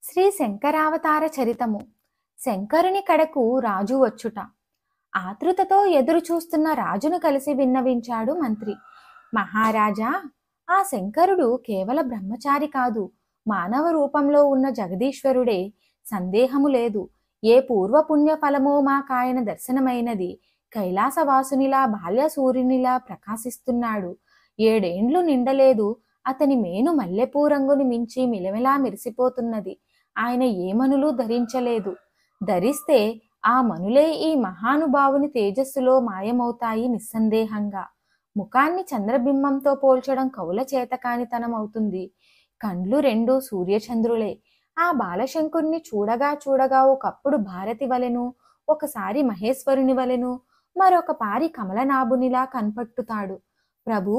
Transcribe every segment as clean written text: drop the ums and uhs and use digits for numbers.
శ్రీ శంకరావతార చరితము. శంకరుని కడకు రాజు వచ్చుట. ఆతృతతో ఎదురు చూస్తున్న రాజును కలిసి విన్నవించాడు మంత్రి. మహారాజా, ఆ శంకరుడు కేవల బ్రహ్మచారి కాదు, మానవ రూపంలో ఉన్న జగదీశ్వరుడే, సందేహము లేదు. ఏ పూర్వపుణ్య ఫలమో మాకాయన దర్శనమైనది. కైలాసవాసునిలా బాల్య సూర్యునిలా ప్రకాశిస్తున్నాడు. 7 ఏండ్లు నిండలేదు, అతని మేను మల్లెపూ రంగుని మించి మిలమిలా మెరిసిపోతున్నది. ఆయన ఏ మనులు ధరించలేదు. ధరిస్తే ఆ మనులే ఈ మహానుభావుని తేజస్సులో మాయమవుతాయి నిస్సందేహంగా. ముఖాన్ని చంద్రబింబంతో పోల్చడం కవుల చేతకానితనం అవుతుంది. కండ్లు 2 సూర్యచంద్రులే. ఆ బాలశంకరుని చూడగా చూడగా ఒకప్పుడు భారతి వలెను, ఒకసారి మహేశ్వరుని వలెను, మరొక పారి కమలనాభునిలా కనపట్టుతాడు. ప్రభు,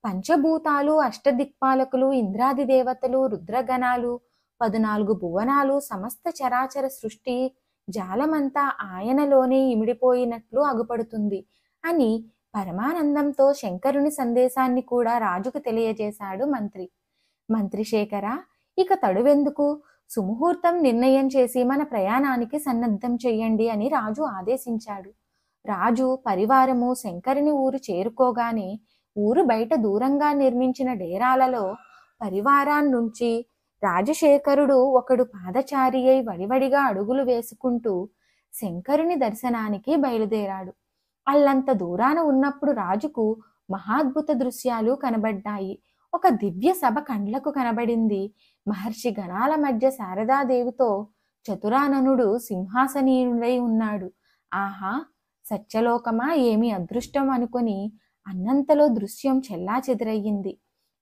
పంచభూతాలు, అష్టదిక్పాలకులు, ఇంద్రాది దేవతలు, రుద్రగణాలు, 14 భువనాలు, సమస్త చరాచర సృష్టి జాలమంతా ఆయనలోనే ఇమిడిపోయినట్లు అగుపడుతుంది అని పరమానందంతో శంకరుని సందేశాన్ని కూడా రాజుకు తెలియజేశాడు మంత్రి. మంత్రి శేఖర, ఇక తడువెందుకు? సుముహూర్తం నిర్ణయం చేసి మన ప్రయాణానికి సన్నద్ధం చెయ్యండి అని రాజు ఆదేశించాడు. రాజు పరివారము శంకరుని ఊరు చేరుకోగానే ఊరు బయట దూరంగా నిర్మించిన డేరాలలో పరివారాన్నుంచి రాజశేఖరుడు ఒకడు పాదచారి అయి వడివడిగా అడుగులు వేసుకుంటూ శంకరుని దర్శనానికి బయలుదేరాడు. అల్లంత దూరాన ఉన్నప్పుడు రాజుకు మహాద్భుత దృశ్యాలు కనబడ్డాయి. ఒక దివ్య సభ కండ్లకు కనబడింది. మహర్షి గణాల మధ్య శారదాదేవితో చతురాననుడు సింహాసనీయుడై ఉన్నాడు. ఆహా, సత్యలోకమా, ఏమి అదృష్టం అనుకొని అన్నంతలో దృశ్యం చెల్లాచెదురయ్యింది.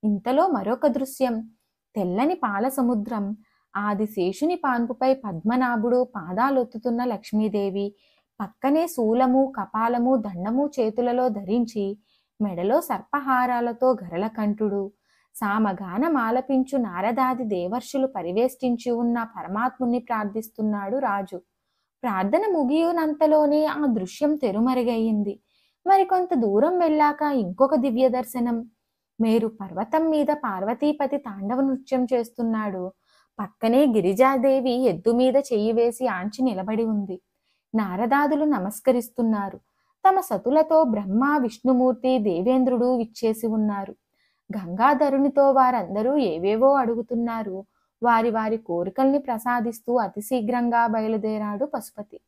ఇంతలో మరొక దృశ్యం. తెల్లని పాల సముద్రం, ఆదిశేషుని పాన్పుపై పద్మనాభుడు, పాదాలొత్తుతున్న లక్ష్మీదేవి, పక్కనే శూలము, కపాలము, దండము చేతులలో ధరించి మెడలో సర్పహారాలతో గరళకంఠుడు, సామగానం ఆలపించు నారదాది దేవర్షులు పరివేష్టించి ఉన్న పరమాత్ముని ప్రార్థిస్తున్నాడు రాజు. ప్రార్థన ముగియునంతలోనే ఆ దృశ్యం తెరుమరుగయింది. మరికొంత దూరం వెళ్ళాక ఇంకొక దివ్య దర్శనం. మేరు పర్వతం మీద పార్వతీపతి తాండవ నృత్యం చేస్తున్నాడు. పక్కనే గిరిజాదేవి ఎద్దు మీద చెయ్యి వేసి ఆంచి నిలబడి ఉంది. నారదాదులు నమస్కరిస్తున్నారు. తమ సతులతో బ్రహ్మ, విష్ణుమూర్తి, దేవేంద్రుడు విచ్చేసి ఉన్నారు. గంగాధరునితో వారందరూ ఏవేవో అడుగుతున్నారు. వారి వారి కోరికల్ని ప్రసాదిస్తూ అతి శీఘ్రంగా బయలుదేరాడు పశుపతి.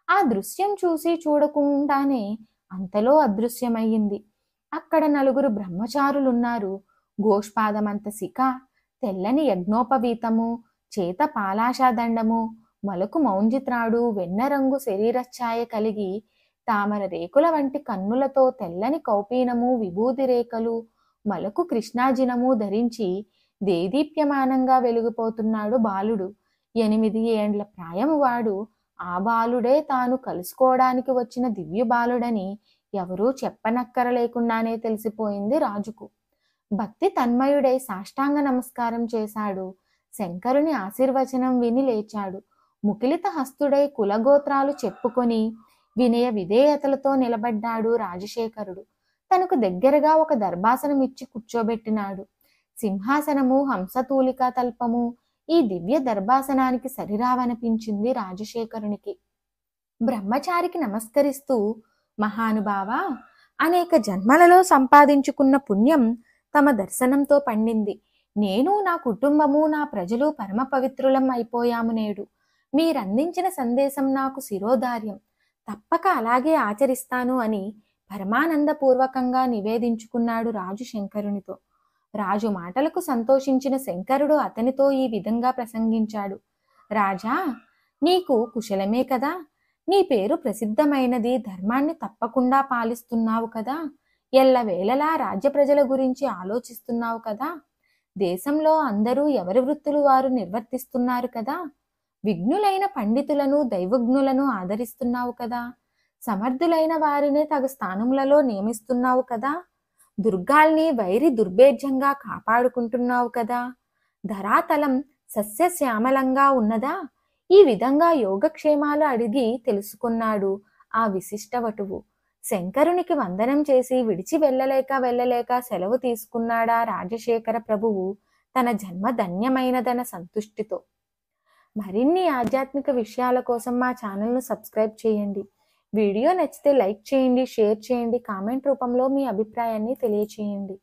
ఆ దృశ్యం చూసి చూడకుండానే అంతలో అదృశ్యమయ్యింది. అక్కడ 4 బ్రహ్మచారులున్నారు. గోష్పాదమంత శిఖ, తెల్లని యజ్ఞోపవీతము, చేత పాలాషాదండము, మలకు మౌంజిత్రాడు, వెన్నరంగు శరీరఛాయ కలిగి తామర రేకుల వంటి కన్నులతో తెల్లని కౌపీనము, విభూది రేఖలు, మలకు కృష్ణాజినము ధరించి దేదీప్యమానంగా వెలిగిపోతున్నాడు బాలుడు. 8 ఏండ్ల ప్రాయము వాడు. ఆ బాలుడే తాను కలుసుకోవడానికి వచ్చిన దివ్య బాలుడని ఎవరూ చెప్పనక్కర లేకుండానే తెలిసిపోయింది రాజుకు. భక్తి తన్మయుడై సాష్టాంగ నమస్కారం చేశాడు. శంకరుని ఆశీర్వచనం విని లేచాడు. ముకిలిత హస్తుడై కులగోత్రాలు చెప్పుకొని వినయ విధేయతలతో నిలబడ్డాడు రాజశేఖరుడు. తనకు దగ్గరగా ఒక దర్భాసనం ఇచ్చి కూర్చోబెట్టినాడు. సింహాసనము, హంసతూలికా తల్పము ఈ దివ్య దర్భాసనానికి సరిరావనిపించింది రాజశేఖరునికి. బ్రహ్మచారికి నమస్కరిస్తూ, మహానుభావా, అనేక జన్మలలో సంపాదించుకున్న పుణ్యం తమ దర్శనంతో పండింది. నేను, నా కుటుంబము, నా ప్రజలు పరమ పవిత్రులం అయిపోయాము నేడు. మీరందించిన సందేశం నాకు శిరోధార్యం. తప్పక అలాగే ఆచరిస్తాను అని పరమానందపూర్వకంగా నివేదించుకున్నాడు రాజు శంకరునితో. రాజు మాటలకు సంతోషించిన శంకరుడు అతనితో ఈ విధంగా ప్రసంగించాడు. రాజా, నీకు కుశలమే కదా? నీ పేరు ప్రసిద్ధమైనది. ధర్మాన్ని తప్పకుండా పాలిస్తున్నావు కదా? ఎల్లవేళలా రాజ్య ప్రజల గురించి ఆలోచిస్తున్నావు కదా? దేశంలో అందరూ ఎవరి వృత్తులు వారు నిర్వర్తిస్తున్నారు కదా? విఘ్నులైన పండితులను, దైవజ్ఞులను ఆదరిస్తున్నావు కదా? సమర్థులైన వారినే తగు స్థానములలో నియమిస్తున్నావు కదా? దుర్గాల్ని వైరి దుర్భేద్యంగా కాపాడుకుంటున్నావు కదా? ధరాతలం సస్యశ్యామలంగా ఉన్నదా? ఈ విధంగా యోగక్షేమాలు అడిగి తెలుసుకున్నాడు ఆ విశిష్ట వటువు. శంకరునికి వందనం చేసి విడిచి వెళ్ళలేక సెలవు తీసుకున్నాడా రాజశేఖర ప్రభువు తన జన్మ ధన్యమైనదన సంతుష్టితో. మరిన్ని ఆధ్యాత్మిక విషయాల కోసం మా ఛానల్ను సబ్స్క్రైబ్ చేయండి. వీడియో నచ్చితే లైక్ చేయండి, షేర్ చేయండి, కామెంట్ రూపంలో మీ అభిప్రాయాన్ని తెలియచేయండి.